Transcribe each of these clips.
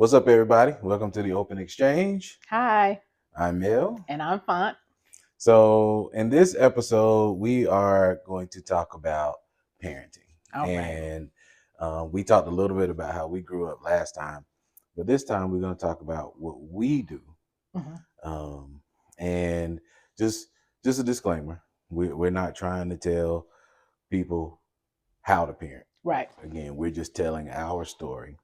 What's up, everybody? Welcome to the Open Exchange. Hi, I'm Mel. and I'm Font. So, in this episode, we are going to talk about parenting. All right. And we talked a little bit about how we grew up last time, but this time we're going to talk about what we do. Mm-hmm. And just a disclaimer: we're not trying to tell people how to parent. Right. Again, we're just telling our story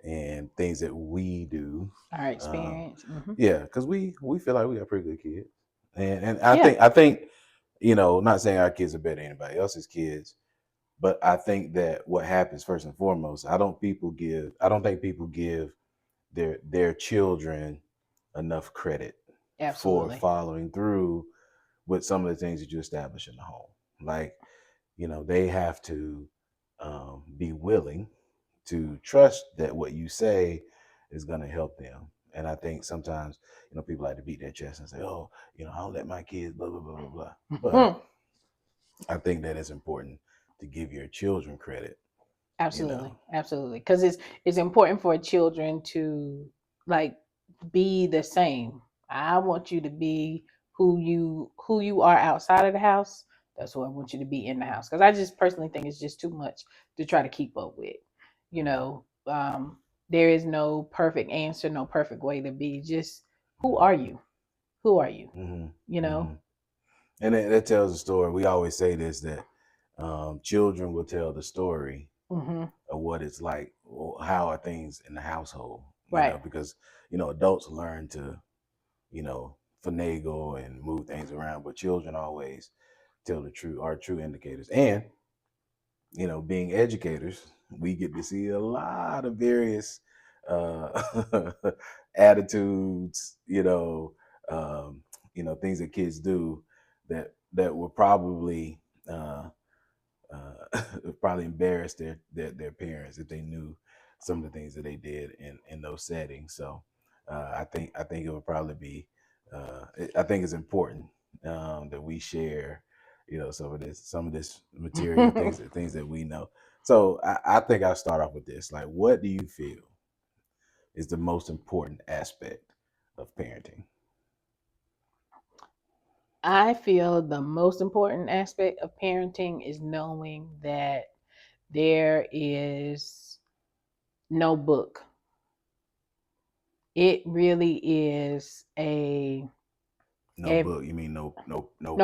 and things that we do. Our experience. Yeah, because we feel like we got pretty good kids, and Yeah. I think not saying our kids are better than anybody else's kids, but I think that what happens first and foremost, I don't think people give their children enough credit for Absolutely. following through with some of the things that you establish in the home. Like, they have to be willing to trust that what you say is going to help them. And I think sometimes, people like to beat their chest and say, oh, I don't let my kids, blah, blah, blah, blah, blah. But I think that it's important to give your children credit. Absolutely. Absolutely. Because it's important for children to like be the same. I want you to be who you are outside of the house. That's what I want you to be in the house. Because I just personally think it's just too much to try to keep up with. You know, there is no perfect answer, no perfect way to be. Just who are you? Who are you? Mm-hmm. You know? Mm-hmm. And that tells a story. We always say this, that children will tell the story Mm-hmm. of what it's like, or how are things in the household, Right. because, adults learn to, finagle and move things around, but children always tell the truth, are true indicators. And, being educators, we get to see a lot of various attitudes, things that kids do that will probably probably embarrass their parents if they knew some of the things that they did in those settings. So I think it would probably be I think it's important that we share some of this material, things that we know. So I think I'll start off with this. Like, what do you feel is the most important aspect of parenting? I feel the most important aspect of parenting is knowing that there is no book. It really is No a book? You mean no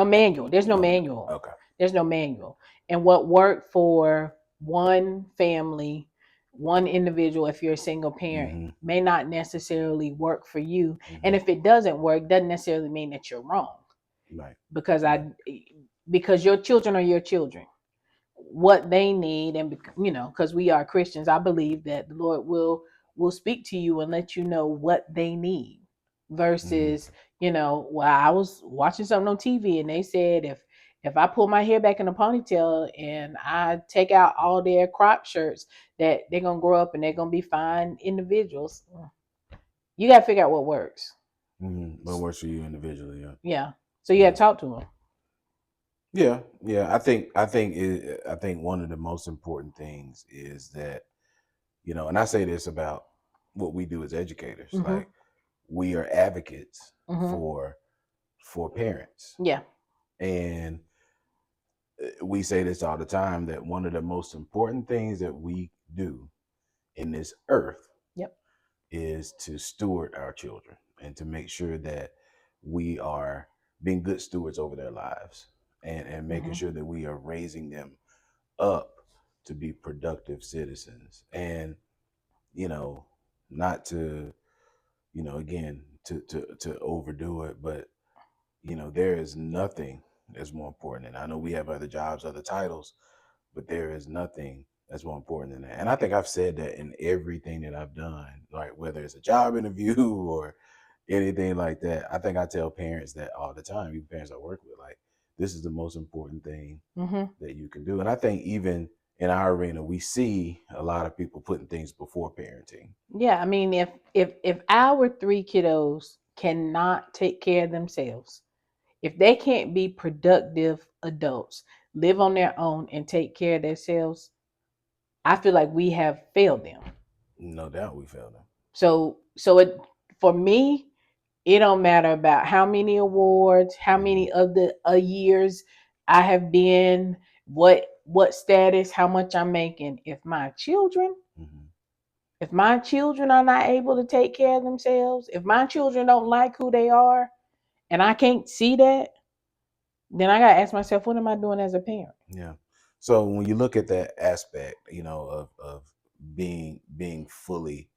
manual. There's no no? manual. Okay. There's no manual. And what worked for one family, one individual, if you're a single parent, Mm-hmm. may not necessarily work for you. Mm-hmm. And if it doesn't work, doesn't necessarily mean that you're wrong. Right. Because Right. because your children are your children. What they need, and because we are Christians, I believe that the Lord will speak to you and let you know what they need Mm-hmm. versus, well, I was watching something on TV and they said if I pull my hair back in a ponytail and I take out all their crop shirts, that they're gonna grow up and they're gonna be fine individuals. You got to figure out what works. Mm-hmm. What works for you individually? Yeah. Yeah, so you got Yeah. to talk to them. Yeah. Yeah. I think one of the most important things is that, and I say this about what we do as educators, Hmm. like, we are advocates Hmm. for parents. Yeah. And we say this all the time, that one of the most important things that we do in this earth Yep. is to steward our children and to make sure that we are being good stewards over their lives, and making Hmm. sure that we are raising them up to be productive citizens. And, you know, not to, again, to overdo it, but, there is nothing that's more important. And I know we have other jobs, other titles, but there is nothing that's more important than that. And I think I've said that in everything that I've done, like whether it's a job interview or anything like that. I think I tell parents that all the time, even parents I work with, like, this is the most important thing Hmm. that you can do. And I think even in our arena, we see a lot of people putting things before parenting. Yeah, I mean, if our three kiddos cannot take care of themselves, if they can't be productive adults, live on their own and take care of themselves, I feel like we have failed them. No doubt we failed them. So it, for me, it don't matter about how many awards, how Mm-hmm. many of the years I have been, what status, how much I'm making. Mm-hmm. If my children are not able to take care of themselves, if my children don't like who they are, and I can't see that, then I gotta ask myself, what am I doing as a parent? Yeah. So when you look at that aspect, of being fully,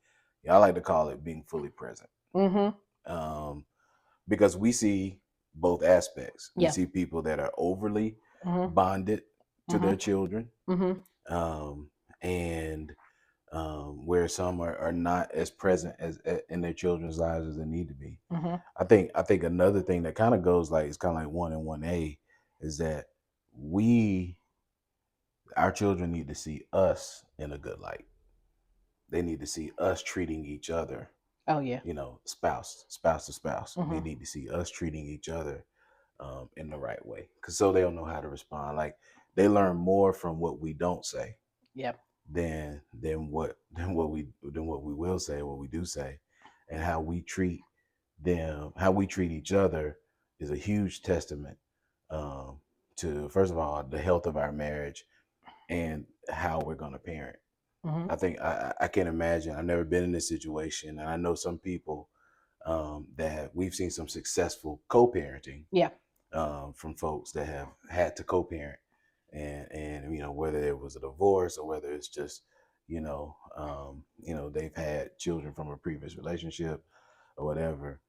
I like to call it being fully present. Mm-hmm. Um, because we see both aspects. We Yeah. see people that are overly Mm-hmm. bonded to Mm-hmm. their children, Mm-hmm. um, and where some are not as present in their children's lives as they need to be. Mm-hmm. I think another thing that kind of goes like it's kind of like 1 and 1A is that we our children need to see us in a good light. They need to see us treating each other, Oh yeah. spouse to spouse. They Mm-hmm. need to see us treating each other in the right way, because so they'll know how to respond. Like they learn more from what we don't say Yep. than what we will say, what we do say, and how we treat them, how we treat each other is a huge testament um, to, first of all, the health of our marriage and how we're going to parent. Mm-hmm. I think I can't imagine. I've never been in this situation, and I know some people that we've seen some successful co-parenting Yeah. from folks that have had to co-parent, and whether it was a divorce or whether it's just they've had children from a previous relationship or whatever,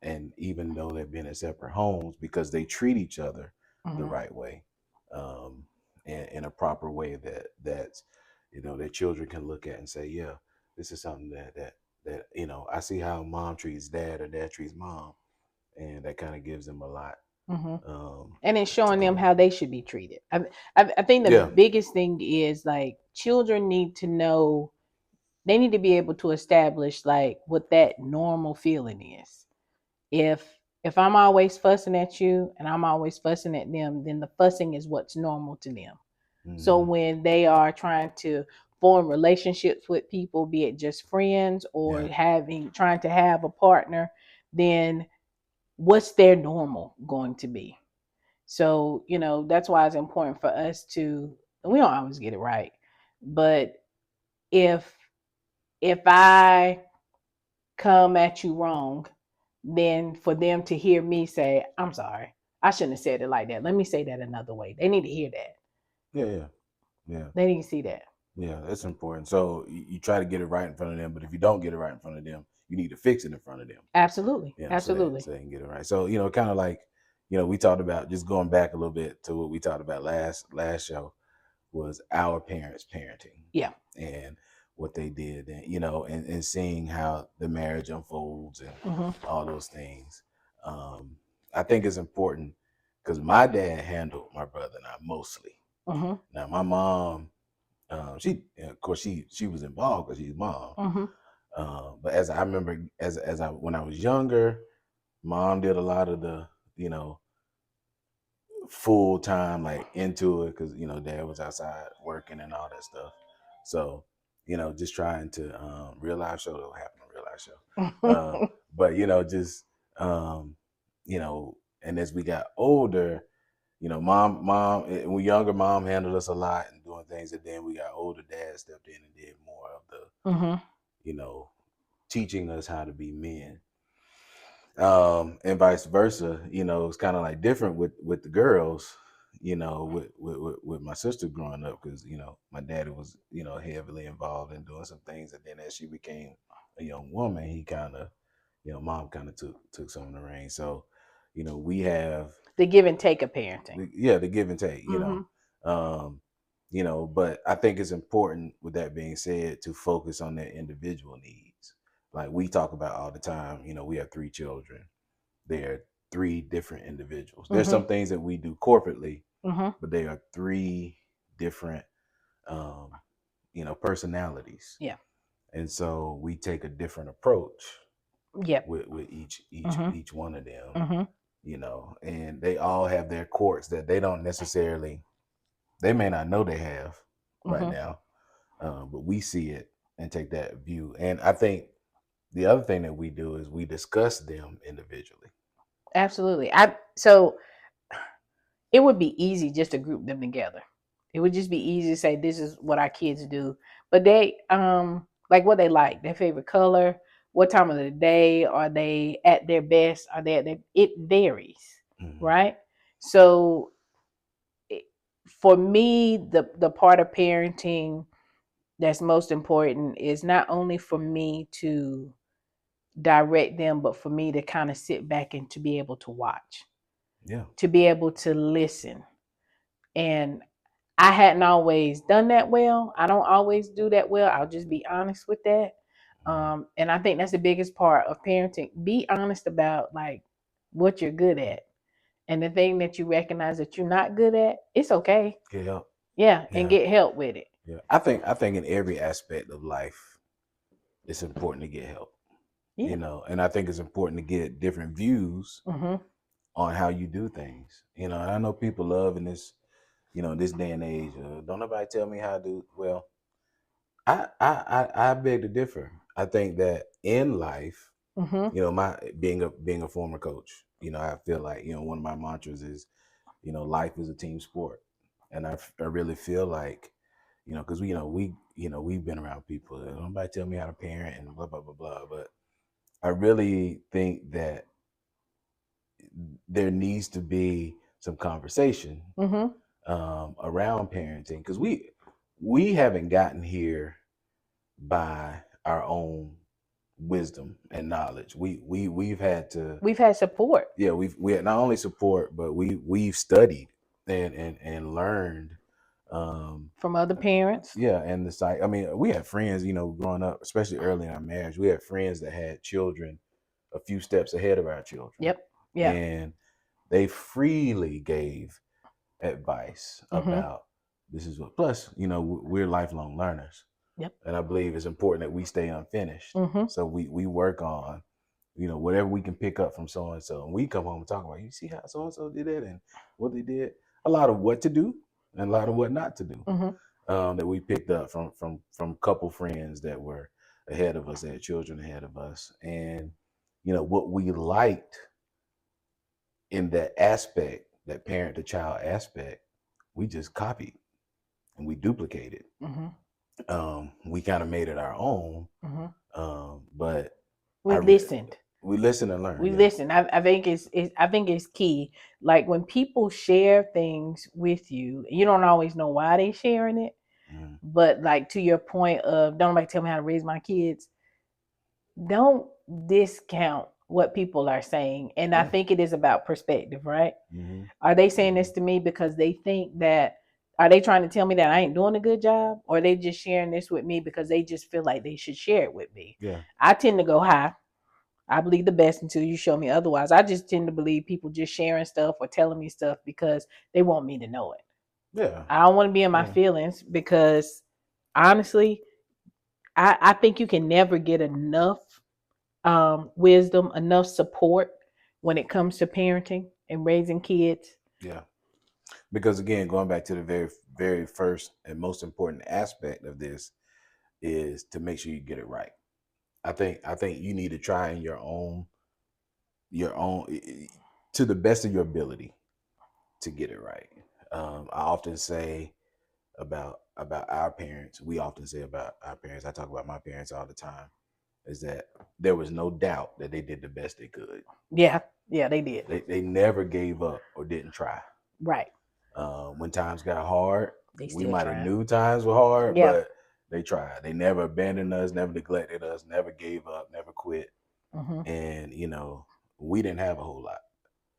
and even though they've been in separate homes, because they treat each other the Mm-hmm. right way, um, and in a proper way that their children can look at and say, yeah, this is something that I see how mom treats dad or dad treats mom, and that kind of gives them a lot Mm-hmm. um, And it's to showing go them off how of. they should be treated. I think the Yeah. biggest thing is like children need to know, they need to be able to establish like what that normal feeling is. If I'm always fussing at you and I'm always fussing at them, then the fussing is what's normal to them. So Hmm. when they are trying to form relationships with people, be it just friends or Yeah. having trying to have a partner, then what's their normal going to be? So, that's why it's important for us to, and we don't always get it right, but if I come at you wrong, then for them to hear me say, I'm sorry, I shouldn't have said it like that. Let me say that another way. They need to hear that. Yeah. Yeah. Yeah. They need to see that. Yeah. That's important. So you try to get it right in front of them, but if you don't get it right in front of them, you need to fix it in front of them. Absolutely. So that Absolutely. so they can get it right. So kind of like we talked about, just going back a little bit to what we talked about last show, was our parents parenting Yeah. and what they did, and seeing how the marriage unfolds and Mm-hmm. all those things. Um, I think it's important because my dad handled my brother and I mostly. Mm-hmm. Now my mom, she of course she was involved because she's mom. Mm-hmm. But as I remember, as I when I was younger, mom did a lot of the you know full time, like, into it, because dad was outside working and all that stuff. So just trying to real life show, that happened on real life show. But just um you know and as we got older, mom when we younger, mom handled us a lot and doing things, and then we got older, dad stepped in and did more of the Mm-hmm. you know teaching us how to be men, and vice versa. It's kind of like different with the girls, with my sister growing up, because my daddy was heavily involved in doing some things, and then as she became a young woman, he kind of mom kind of took some of the reins. So we have The give and take of parenting. the give and take, Mm-hmm. um but I think it's important, with that being said, to focus on their individual needs. Like we talk about all the time, we have 3 children. They're 3 different individuals. There's Mm-hmm. some things that we do corporately, Mm-hmm. but they are 3 different um personalities. Yeah. And so we take a different approach Yep. with each each Mm-hmm. each one of them, Mm-hmm. and they all have their quirks that they don't necessarily, they may not know they have right Mm-hmm. now, but we see it, and take that view. And I think the other thing that we do is we discuss them individually. Absolutely. I so it would be easy just to group them together. It would just be easy to say this is what our kids do. But they like what they like, their favorite color, what time of the day are they at their best, are they at their, it varies, Hmm. right? So it- for me, the part of parenting that's most important is not only for me to direct them, but for me to kind of sit back and to be able to watch, Yeah. to be able to listen. And I hadn't always done that well. I don't always do that well. I'll just be honest with that. Hmm. And I think that's the biggest part of parenting. Be honest about like what you're good at. And the thing that you recognize that you're not good at, it's okay. Get help. Yeah. And Yeah. get help with it. Yeah. I think in every aspect of life, it's important to get help. Yeah. And I think it's important to get different views Mm-hmm. on how you do things. And I know people love in this, this day and age. Don't nobody tell me how to do. Well, I beg to differ. I think that in life, Mm-hmm. my being a former coach, I feel like one of my mantras is, life is a team sport, and I really feel like, because we've been around people. Nobody tell me how to parent and blah blah blah blah. But I really think that there needs to be some conversation Mm-hmm. around parenting because we haven't gotten here by our own wisdom and knowledge. We've had to, We've had support yeah, we had not only support, but we've studied and learned. Um, from other parents. yeah, and the site. I mean, we had friends, growing up, especially early in our marriage. We had friends that had children a few steps ahead of our children, Yep. Yeah. and they freely gave advice Mm-hmm. about this is what. Plus, we're lifelong learners, Yep. and I believe it's important that we stay unfinished. Mm-hmm. So we work on, whatever we can pick up from so and so, and we come home and talk about. You see how so and so did it, and what they did. A lot of what to do, and a lot of what not to do. Mm-hmm. That we picked up from couple friends that were ahead of us, that had children ahead of us, and what we liked in that aspect, that parent to child aspect, we just copied and we duplicated. Mm-hmm. We kind of made it our own, Mm-hmm. but I We re- listened. we listen and learn. We Yeah. listen. I think I think it's key. Like when people share things with you, you don't always know why they sharing it. Mhm. But like to your point of don't nobody tell me how to raise my kids, don't discount what people are saying. And I Yeah. think it is about perspective, right? Hmm. Are they saying Hmm. this to me because they think that are they trying to tell me that I ain't doing a good job? Or are they just sharing this with me because they just feel like they should share it with me? Yeah. I tend to go high. I believe the best until you show me otherwise. I just tend to believe people just sharing stuff or telling me stuff because they want me to know it. Yeah. I don't want to be in my Yeah. feelings because honestly, I think you can never get enough wisdom, enough support when it comes to parenting and raising kids. Yeah. Because again, going back to the very, very first and most important aspect of this is to make sure you get it right. I think you need to try in your own to the best of your ability to get it right. I often say about our parents. We often say about our parents. I talk about my parents all the time. Is that there was no doubt that they did the best they could. Yeah, yeah, they did. They never gave up or didn't try. Right. When times got hard, They we still might have trying. knew times were hard, Yeah. but they tried. They never abandoned us, never neglected us, never gave up, never quit. Mm-hmm. And we didn't have a whole lot,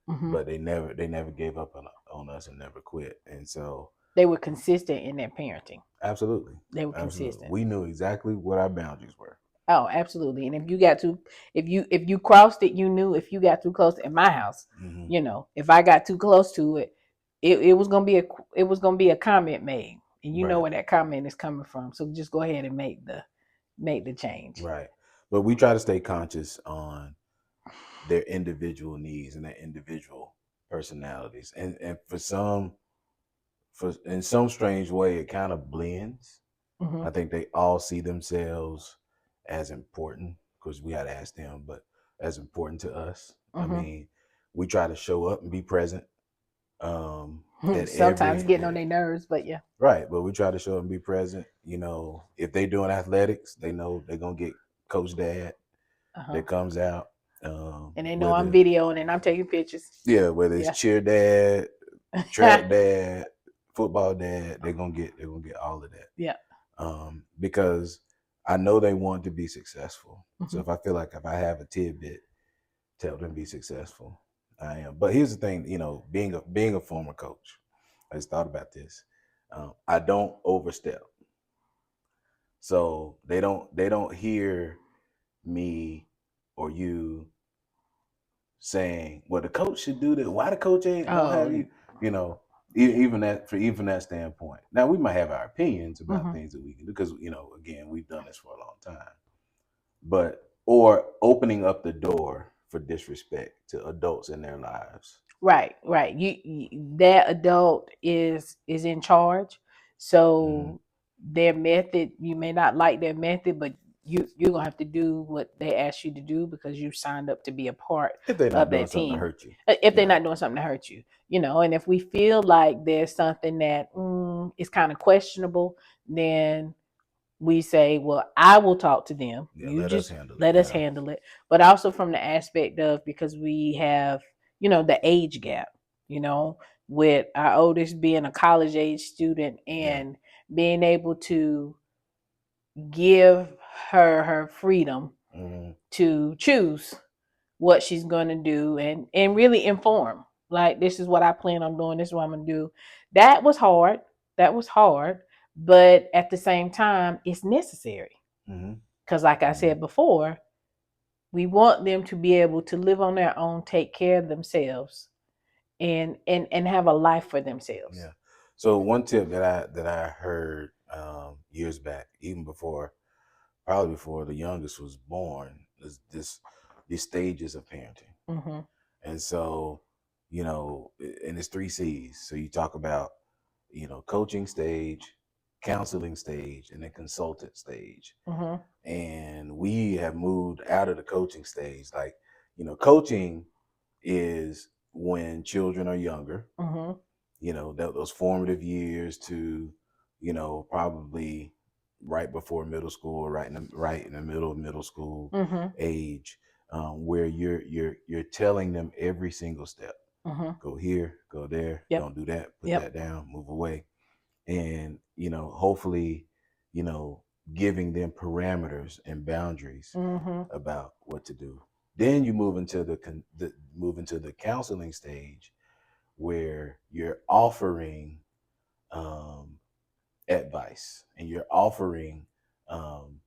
Mm-hmm. but they never gave up on us and never quit. And so, They were consistent in their parenting. absolutely, They were absolutely, consistent. we knew exactly what our boundaries were. Oh, absolutely. And if you got to, if you crossed it, you knew if you got too close in my house, Hmm. if I got too close to it, it was gonna be a comment made, and you know Right, where that comment is coming from. So just go ahead and make the change. right. But we try to stay conscious on their individual needs and their individual personalities, and for in some strange way, it kind of blends. Mm-hmm. I think they all see themselves as important because we had to ask them, but as important to us. I mean, we try to show up and be present Mm-hmm. at Sometimes every getting on their nerves, but yeah. right, but we try to show up and be present. If they doing athletics, they know they're gonna get Coach Dad Uh-huh. that comes out. And they know I'm Whether videoing and I'm taking pictures. yeah, whether it's Yeah. cheer dad, track dad, football dad, they're gonna get all of that. Yeah. Because I know they want to be successful. So Mm-hmm. if I feel like if I have a tidbit to help them be successful, I am. But here's the thing, being a former coach, I just thought about this. I don't overstep, so they don't hear me or you saying, "Well, the coach should do this. Why the coach ain't don't have Oh. you?" You know, even that standpoint. Now we might have our opinions about Mm-hmm. things that we can do because again, we've done this for a long time. But or opening up the door for disrespect to adults in their lives. Right, right. That adult is in charge. Hmm. So their method, you may not like their method, but you're gonna have to do what they ask you to do because you signed up to be a part If they're not of doing that something to team. hurt you, If you they're know. not doing something to hurt you, and if we feel like there's something that is kind of questionable, then we say, well, I will talk to them. Yeah, You let us just handle it. let us Yeah. handle it. But also from the aspect of because we have, the age gap, you know, with our oldest being a college age student Yeah. and being able to give her freedom Hmm. to choose what she's going to do and really inform like this is what I plan on doing, this is what I'm going to do. That was hard, but at the same time it's necessary Hmm. because like I Hmm. said before, we want them to be able to live on their own, take care of themselves, and have a life for themselves. Yeah. So one tip that I heard years back, even before, probably before the youngest was born, is these stages of parenting. Mm-hmm. And so, and it's three C's. So you talk about, coaching stage, counseling stage, and then consultant stage. Mm-hmm. And we have moved out of the coaching stage. Like, coaching is when children are younger, Mm-hmm. those formative years to, probably right before middle school, right in the middle of middle school Mm-hmm. age, where you're telling them every single step. Mm-hmm. Go here, go there, Yep. don't do that, put Yep. that down, move away. And, hopefully, you know, giving them parameters and boundaries Mm-hmm. about what to do. Then you move into the counseling stage where you're offering um, advice and you're offering, um,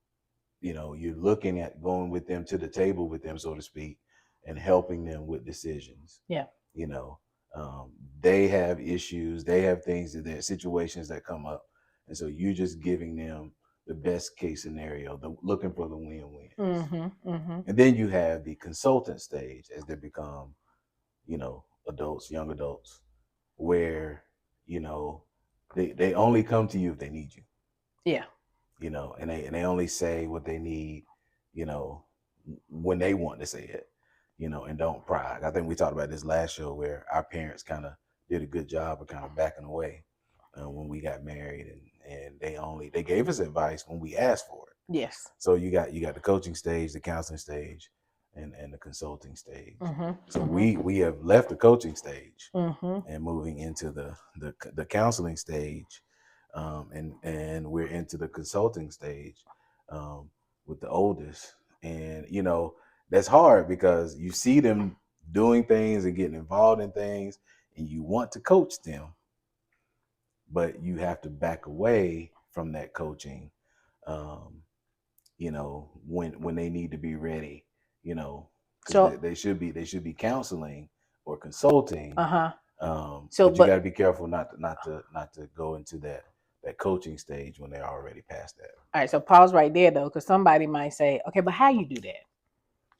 you're looking at going with them to the table with them, so to speak, and helping them with decisions. Yeah. You know, um, they have issues, they have things that their situations that come up, and so you're just giving them the best case scenario, looking for the win-wins. Mm-hmm. Mm-hmm. And then you have the consultant stage as they become, adults, young adults, where you know they only come to you if they need you, Yeah. and they only say what they need, you know, when they want to say it, and don't pry. I think we talked about this last show where our parents kind of did a good job of kind of backing away when we got married, and they gave us advice when we asked for it. Yes. So you got the coaching stage, the counseling stage, and the consulting stage. Mm-hmm. So Mm-hmm. we have left the coaching stage Mm-hmm. and moving into the counseling stage, and we're into the consulting stage um, with the oldest, and that's hard because you see them doing things and getting involved in things, and you want to coach them, but you have to back away from that coaching, um, when they need to be ready, because they, So, they should be counseling or consulting, uh-huh. So, but you got to but be careful not to go into that coaching stage when they're already past that. all right, so pause right there though, because somebody might say, okay, but how you do that?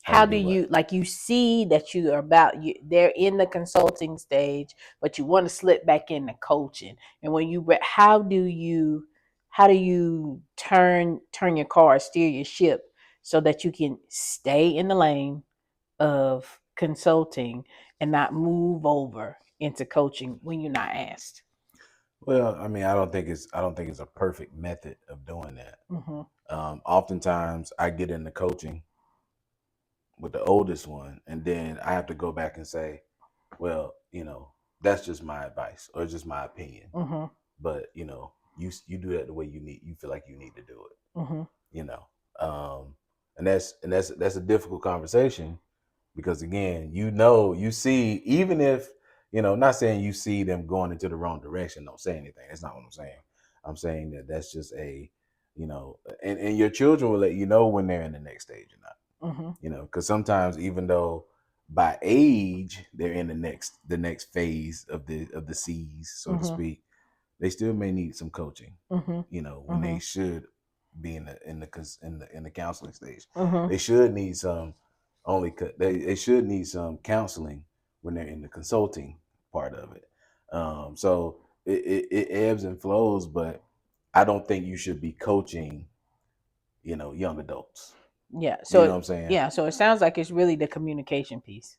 How you How do do what? you like you see that you are about you they're in the consulting stage, but you want to slip back into coaching. And when how do you how do you turn your car, steer your ship so that you can stay in the lane of consulting and not move over into coaching when you're not asked? Well, I mean, I don't think it's a perfect method of doing that. Mm-hmm. Oftentimes, I get into coaching with the oldest one, and then I have to go back and say, well, that's just my advice or just my opinion. Mm-hmm. But you do that the way you feel like you need to do it. Mm-hmm. You know, um, and that's a difficult conversation because again, you see, even if not saying you see them going into the wrong direction, don't say anything. That's not what I'm saying. I'm saying that that's just and your children will let you know when they're in the next stage or not. Mm-hmm. Because sometimes even though by age they're in the next phase of the seas, so to Mm-hmm. speak, they still may need some coaching. Mm-hmm. When they should be in the counseling stage, Mm-hmm. they should need some they should need some counseling when they're in the consulting part of it. So it ebbs and flows, but I don't think you should be coaching young adults. Yeah. You know what I'm saying? So it sounds like it's really the communication piece,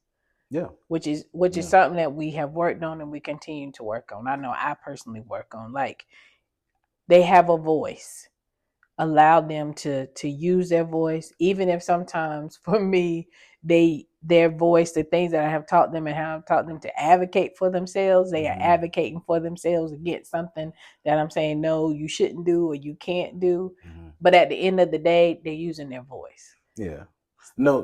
Yeah, which is yeah. something that we have worked on and we continue to work on. I know I personally work on, like, they have a voice. Allow them to use their voice, even if sometimes for me their voice, the things that I have taught them and how I've taught them to advocate for themselves, they are Hmm. advocating for themselves against something that I'm saying no, you shouldn't do or you can't do. Hmm. But at the end of the day, they're using their voice. Yeah. No,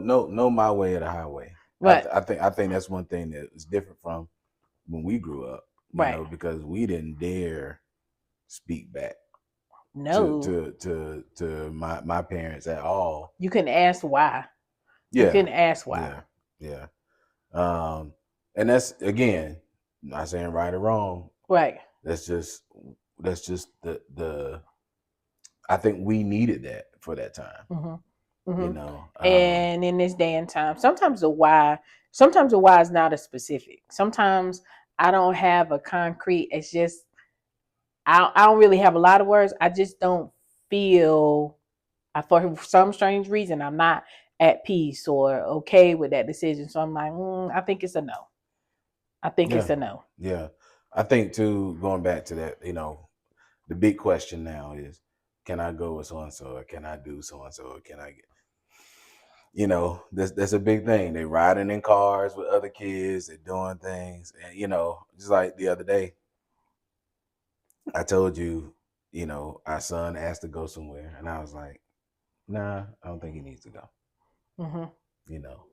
my way or the highway. But I think that's one thing that is different from when we grew up. right, Because we didn't dare speak back to no, to to to my parents at all. you can ask why. You Yeah, can ask why. yeah, yeah. Um, and that's again, not saying right or wrong. Right. That's just the I think we needed that for that time. Mm-hmm. You Mm-hmm. know. And in this day and time, sometimes the why is not a specific. Sometimes I don't have a concrete. It's just I don't really have a lot of words. I just don't feel, for some strange reason, I'm not at peace or okay with that decision. So I'm like, I think it's a no. I think Yeah, it's a no. yeah. I think too. Going back to that, the big question now is, can I go with so and so, or can I do so and so, or can I get? That's a big thing. They riding in cars with other kids. They're doing things, and just like the other day, I told you, our son asked to go somewhere, and I was like, nah, I don't think he needs to go. Mm-hmm. You know,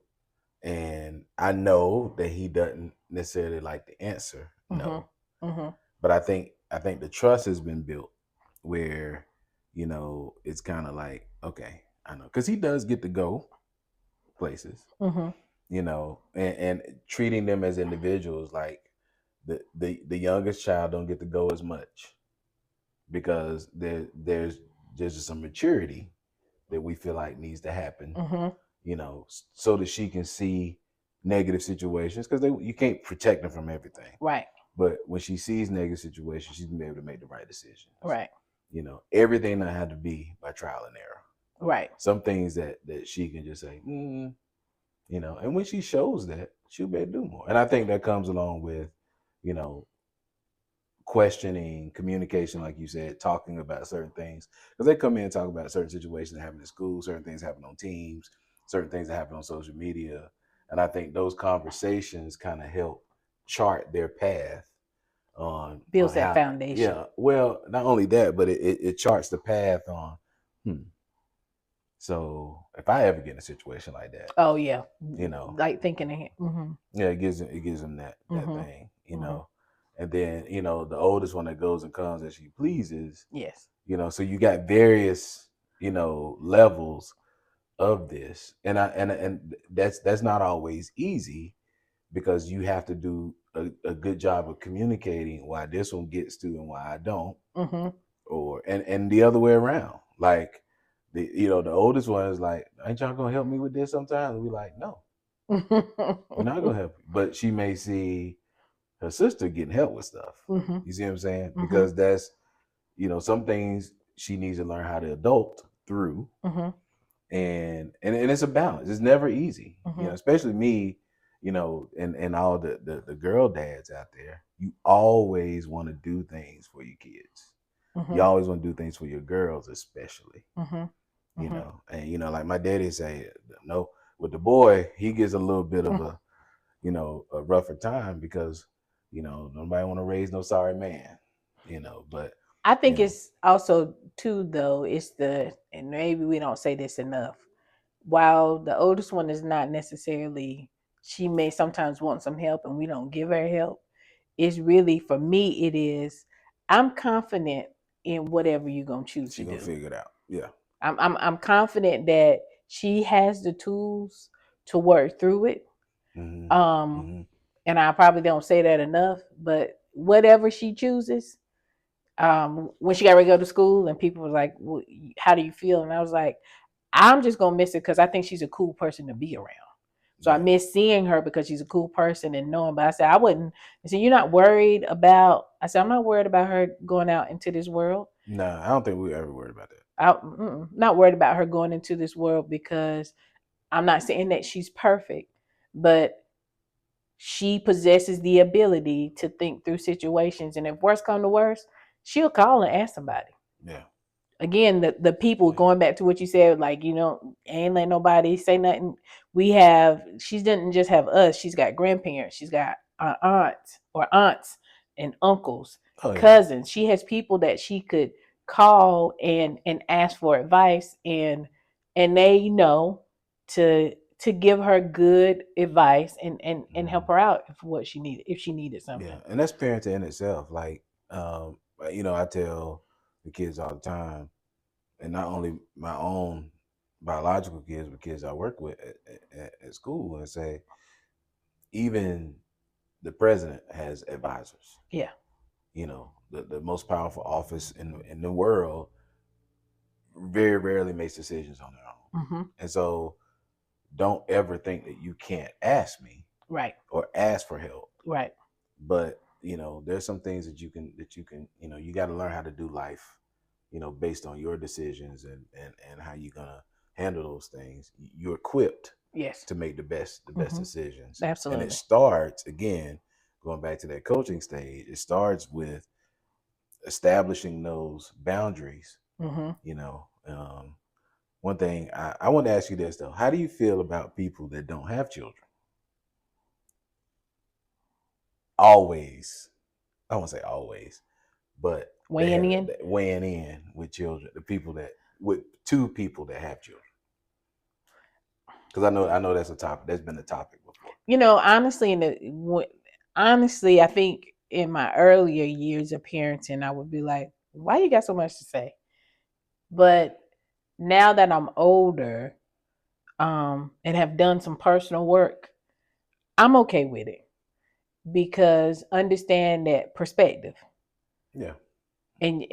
and I know that he doesn't necessarily like the answer, Mm-hmm. no, Mm-hmm. but I think the trust has been built where it's kind of like, okay, I know, because he does get to go places, Mm-hmm. and treating them as individuals, like the youngest child don't get to go as much because there's just some maturity that we feel like needs to happen, Mm-hmm. so that she can see negative situations, because you can't protect them from everything. Right. But when she sees negative situations, she's gonna be able to make the right decisions. Right. Everything not have to be by trial and error. Right. Some things that she can just say, and when she shows that, she'll be able to do more. And I think that comes along with, you know, questioning, communication, like you said, talking about certain things. Because they come in and talk about certain situations that happen in school, certain things happen on teams, certain things that happen on social media. And I think those conversations kind of help chart their path on Builds that how, foundation. yeah, well, not only that, but it charts the path on, hmm, so if I ever get in a situation like that, Oh yeah. you know, Like thinking ahead. Mm-hmm. yeah, it gives them that Mm-hmm. thing, Mm-hmm. and then the oldest one that goes and comes as she pleases, Yes. so you got various levels of this, and that's not always easy because you have to do a good job of communicating why this one gets to and why I don't, Mm-hmm. or and the other way around, like the oldest one is like, ain't y'all gonna help me with this sometimes? And we like, no, we're not gonna help you, but she may see her sister getting help with stuff. Mm-hmm. You see what I'm saying? Mm-hmm. Because that's some things. she needs to learn how to adult through. Mm-hmm. And it's a balance. It's never easy, Mm-hmm. especially me, and all the girl dads out there. You always want to do things for your kids. You Mm-hmm. always want to do things for your girls, especially, Mm-hmm. Mm-hmm. and like my daddy say, no, with the boy, he gets a little bit of a rougher time because, nobody want to raise no sorry man, but I you think know, it's also too though, it's the, and maybe we don't say this enough. While the oldest one is not necessarily, she may sometimes want some help and we don't give her help. It's really, for me, it is, I'm confident in whatever you're gonna choose to she gonna do. figure it out. Yeah. I'm confident that she has the tools to work through it. Hmm. Um, Hmm. and I probably don't say that enough, but whatever she chooses, when she got ready to go to school and people were like, well, how do you feel? And I was like, I'm just gonna miss it because I think she's a cool person to be around. So I Yeah. miss seeing her because she's a cool person and knowing. But I said I wouldn't. I said, you're not worried about. I said, I'm not worried about her going out into this world. No, I don't think we ever worried about that. Not worried about her going into this world because I'm not saying that she's perfect, but she possesses the ability to think through situations. And if worse come to worse, she'll call and ask somebody. Yeah. Again, the people, Yeah. going back to what you said, like, ain't let nobody say nothing. She didn't just have us, she's got grandparents, she's got aunts and uncles, Oh yeah. cousins. She has people that she could call and ask for advice, and they know to give her good advice and Hmm. help her out if she needed Yeah, something. and that's parenting in itself. Like, I tell the kids all the time, and not only my own biological kids, but kids I work with at school, and say even the president has advisors. Yeah. The most powerful office in the world very rarely makes decisions on their own, Mm-hmm. and so don't ever think that you can't ask me Right. or ask for help. Right. But there's some things that you can you got to learn how to do life, based on your decisions and how you're gonna handle those things. You're equipped Yes. to make the best Mm-hmm. decisions, and it Absolutely. starts again, going back to that coaching stage. It starts with establishing those boundaries. Mm-hmm. One thing I want to ask you this though: how do you feel about people that don't have children? Always, I won't say always, but they Weighing have in. weighing in with children, the people that with two people that have children. Because I know that's a topic. That's been a topic before. Honestly, honestly, I think in my earlier years of parenting, I would be like, "Why you got so much to say?" But now that I'm older, and have done some personal work, I'm okay with it because understand that perspective, Yeah. and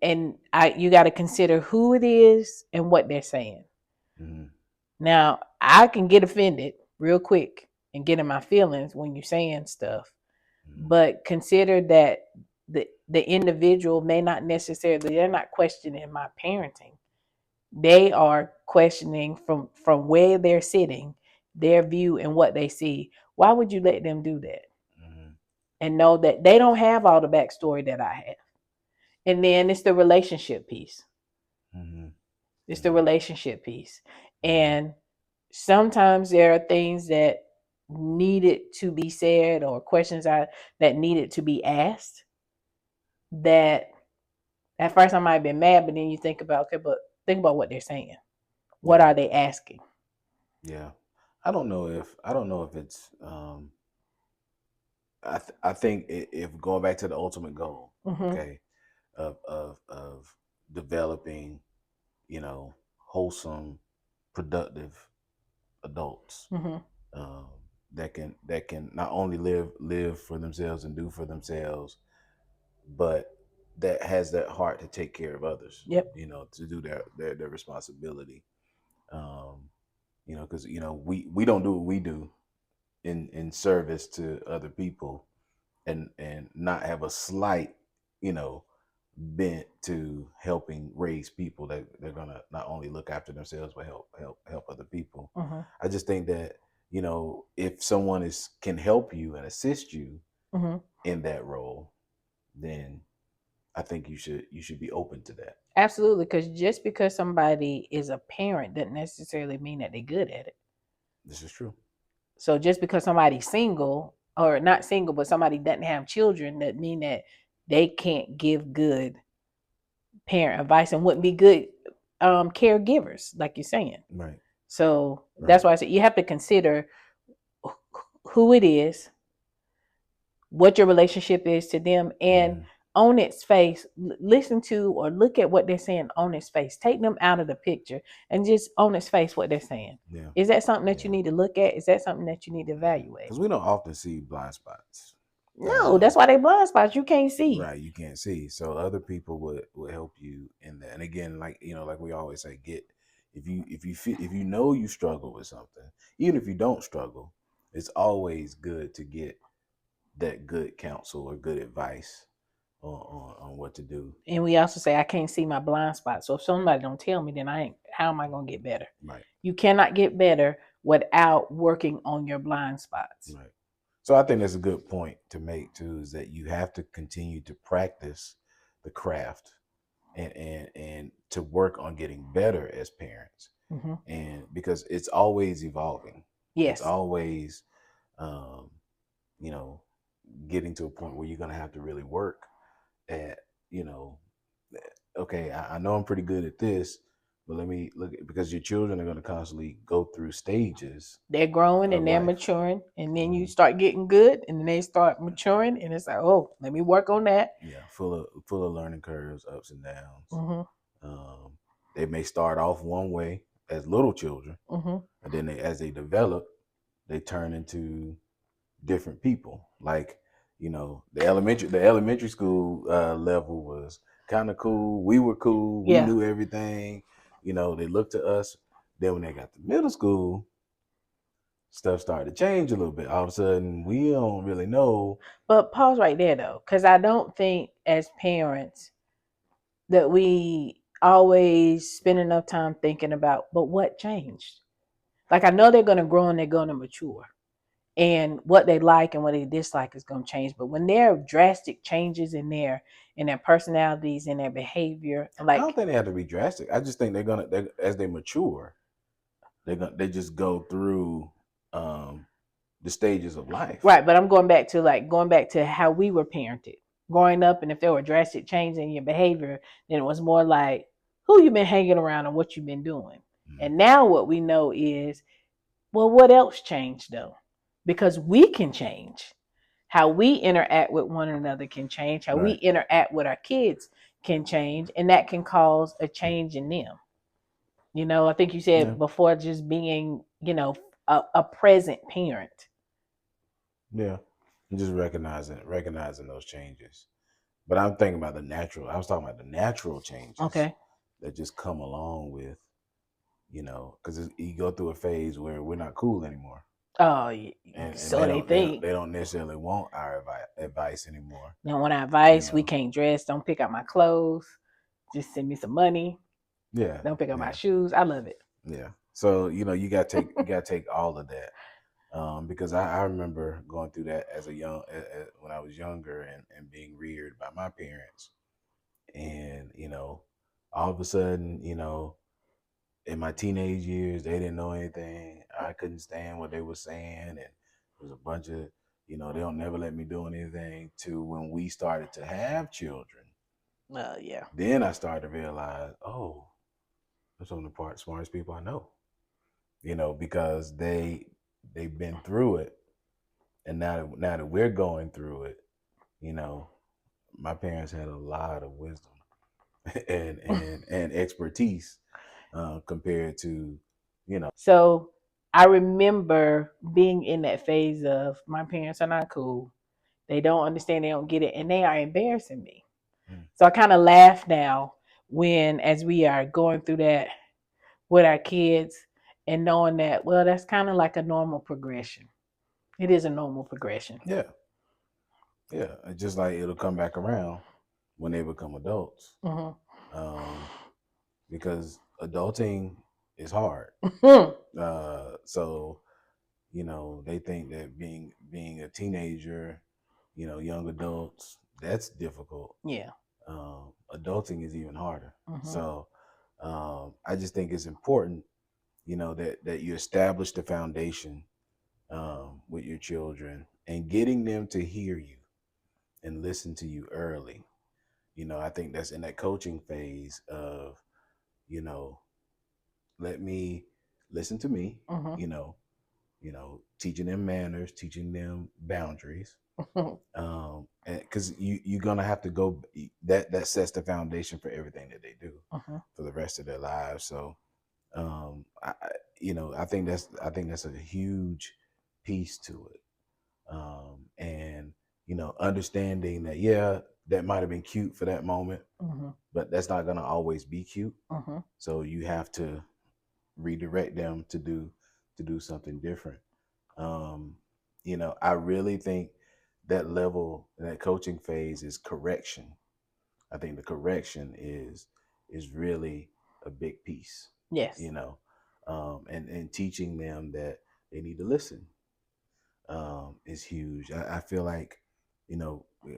Hmm. you got to consider who it is and what they're saying. Hmm. Now, I can get offended real quick and get in my feelings when you're saying stuff, Hmm. but consider that the individual may not necessarily, they're not questioning my parenting. They are questioning from where they're sitting, their view and what they see. Why would you let them do that? Hmm. And know that they don't have all the backstory that I have. And then it's the relationship piece. Hmm. It's the Hmm. relationship piece. Hmm. And sometimes there are things that needed to be said or that needed to be asked, that at first I might have been mad, but then you think about, okay, but think about what they're saying. What Yeah. are they asking? Yeah. I don't know if it's I think if going back to the ultimate goal, Mm-hmm. okay, of developing, wholesome, productive adults, Mm-hmm. um, that can not only live for themselves and do for themselves, but that has that heart to take care of others. Yep. To do their responsibility. Um, because we don't do what we do in service to other people and not have a slight, you know, bent to helping raise people that they're gonna not only look after themselves but help other people. Mm-hmm. I just think that, if someone is can help you and assist you Mm-hmm. in that role, then I think you should be open to that. Absolutely, because just because somebody is a parent doesn't necessarily mean that they're good at it. This is true. So just because somebody's single or not single, but somebody doesn't have children, doesn't mean that they can't give good parent advice and wouldn't be good caregivers, like you're saying. Right. So Right. that's why I said you have to consider who it is, what your relationship is to them, and Hmm. on its face, listen to or look at what they're saying on its face. Take them out of the picture and just on its face what they're saying. Yeah. Is that something that you Yeah. need to look at? Is that something that you need to Yeah. evaluate? Because we don't often see blind spots. No, that's why they blind spots. You can't see. Right, you can't see, so other people would help you in that. And again, like like we always say, get if you know you struggle with something, even if you don't struggle, it's always good to get that good counsel or good advice on what to do. And we also say I can't see my blind spot. So if somebody don't tell me, then I ain't. How am I gonna get better? Right. You cannot get better without working on your blind spots. Right. So I think that's a good point to make too, is that you have to continue to practice the craft and to work on getting better as parents, Mm-hmm. and because it's always evolving, it's Yes, always um, you know getting to a point where you're going to have to really work at, you know okay, I know I'm pretty good at this, but let me look because your children are going to constantly go through stages they're growing of and they're life. maturing, and then you Hmm. start getting good, and then they start maturing, and it's like, oh, let me work on that. Yeah, full of learning curves, ups and downs. Mm-hmm. um, they may start off one way as little children, Mm-hmm. and then as they develop, they turn into different people. Like, the elementary school level was kind of cool. We were cool. We Yeah, knew everything. They looked to us. Then when they got to middle school, stuff started to change a little bit. All of a sudden, we don't really know. but pause right there though, because I don't think as parents that we always spend enough time thinking about, but what changed? Like I know they're going to grow and they're going to mature, and what they like and what they dislike is going to change. But when there are drastic changes in their personalities and their behavior, I don't like think they have to be drastic. I just think as they mature, they just go through the stages of life. right. But I'm going back to how we were parented growing up, and if there were drastic changes in your behavior, then it was more like who you've been hanging around and what you've been doing. Mhm. And now what we know is, well, what else changed though? Because we can change. How we interact with one another can change. How we Right. interact with our kids can change, and that can cause a change in them. I think you Yeah. said before, just being, a present parent. Yeah. And just recognizing those changes. But I'm thinking about the natural. I was talking about the natural changes Okay. that just come along with, because you go through a phase where we're not cool anymore, Oh, and so they they don't they don't think. they don't necessarily want our advice anymore. Now, when I You advice, we know. can't dress. Don't pick out my clothes. Just send me some money. Yeah. Don't pick out my Yeah. shoes. I love it. Yeah. So you got to take all of that, because I remember going through that as a when I was younger, and being reared by my parents, and all of a sudden, in my teenage years, they didn't know anything. I couldn't stand what they were saying, and it was a bunch of, they don't never let me do anything. To when we started to have children, Yeah. then I started to realize, oh, they're some of the smartest people I know. Because they've been through it, and now that we're going through it, you know, my parents had a lot of wisdom and expertise, compared to, you know. So I remember being in that phase of my parents are not cool. They don't understand, they don't get it, and they are embarrassing me. Mm. So I kind of laugh now when, as we are going through that with our kids, and knowing that, well, that's kind of like a normal progression. It is a normal progression. Yeah, yeah, it's just like it'll come back around, when they become adults, Mhm. um, because adulting is hard. Mhm. So they think that being a teenager, young adults, that's difficult. Yeah. Adulting is even harder. Mhm. So I just think it's important, that you establish the foundation with your children and getting them to hear you and listen to you early. I think that's in that coaching phase of, you know, let me listen to me, Mhm. teaching them manners, teaching them boundaries. Mhm. And because you're gonna have to go, that sets the foundation for everything that they do Mhm. for the rest of their lives. So I think that's a huge piece to it. And understanding that, yeah, that might have been cute for that moment, Mhm. but that's not gonna always be cute. Mhm. So you have to redirect them to do something different. Um, I really think that level, that coaching phase, is correction. I think the correction is really a big piece. Yes. You know, and teaching them that they need to listen is huge. I feel like,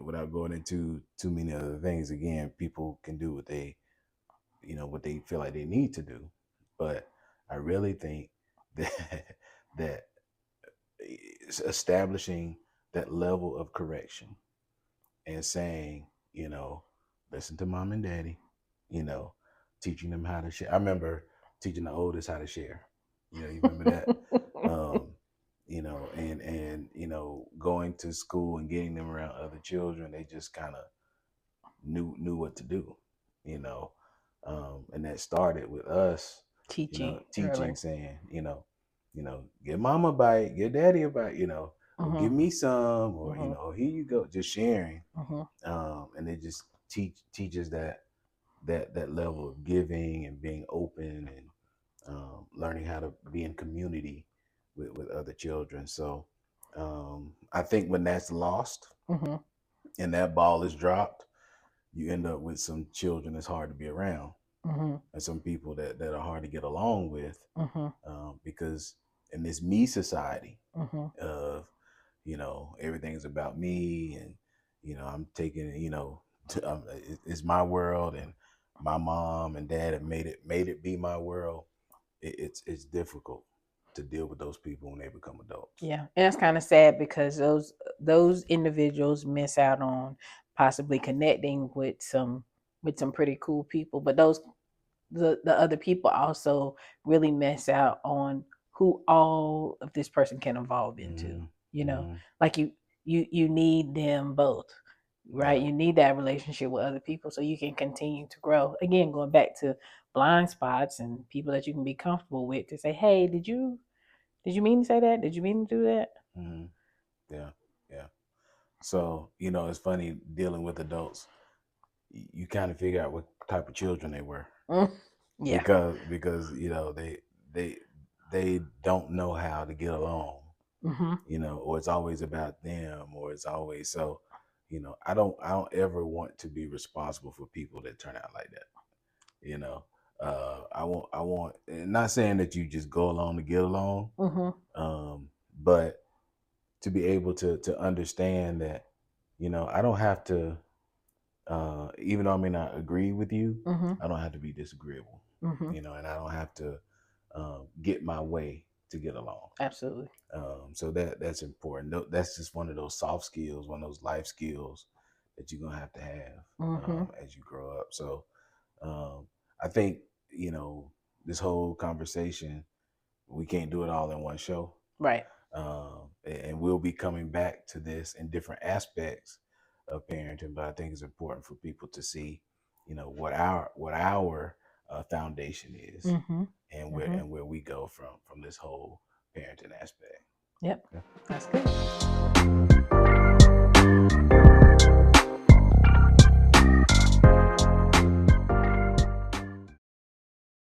without going into too many other things, again, people can do what they feel like they need to do, but I really think that that establishing that level of correction and saying, listen to mom and daddy, you know, teaching them how to share. I remember teaching the oldest how to share. You remember that? Um, and going to school and getting them around other children, they just kind of knew what to do, you know. And that started with us, Teaching teaching, early. saying, give mama a bite, give daddy a bite, or give Mhm. me some, or Mhm. here you go, just sharing. Mhm. And it just teaches that level of giving and being open and learning how to be in community with other children. So I think when that's lost Mhm. and that ball is dropped, you end up with some children that's hard to be around, Mhm. and some people that are hard to get along with, Mhm. because in this me society Mhm. of everything's about me, and I'm taking it's my world, and my mom and dad have made it be my world. It's difficult to deal with those people when they become adults. Yeah, and that's kind of sad because those individuals miss out on possibly connecting with some pretty cool people, but the other people also really miss out on who all of this person can evolve into. Hmm. You know, Hmm. like you need them both, right? Yeah. You need that relationship with other people so you can continue to grow. Again, going back to blind spots and people that you can be comfortable with to say, "Hey, did you mean to say that? Did you mean to do that?" Hmm. Yeah. Yeah. So it's funny dealing with adults. You kind of figure out what type of children they were, Mm, yeah. because they they don't know how to get along, Mhm. or it's always about them, or it's always so. I don't ever want to be responsible for people that turn out like that. You know, I want, and not saying that you just go along to get along, Mhm. um, but to be able to understand that, I don't have to, even though I may not agree with you, Mhm. I don't have to be disagreeable, Mhm. and I don't have to get my way to get along. Absolutely. So that's important. That's just one of those soft skills, one of those life skills that you're gonna have to have Mhm. as you grow up. So um, I think this whole conversation, we can't do it all in one show, Right. and we'll be coming back to this in different aspects of parenting. But I think it's important for people to see, what our foundation is, Mhm. and where Mhm. and where we go from this whole parenting aspect. Yep. Yeah. That's good.